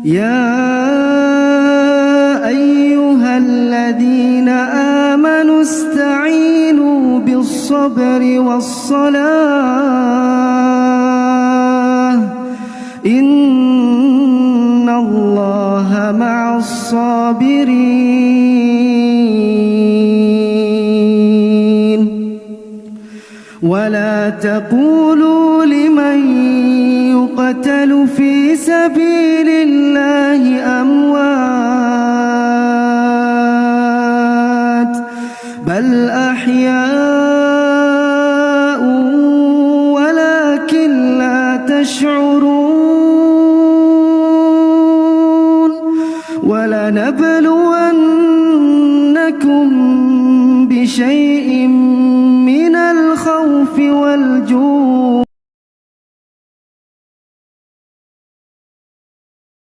يا أيها الذين آمنوا استعينوا بالصبر والصلاة إن الله مع الصابرين ولا تقولوا لمن يقتل في سبيل الله أموات بل أحياء ولكن لا تشعرون ولنبلونكم بشيء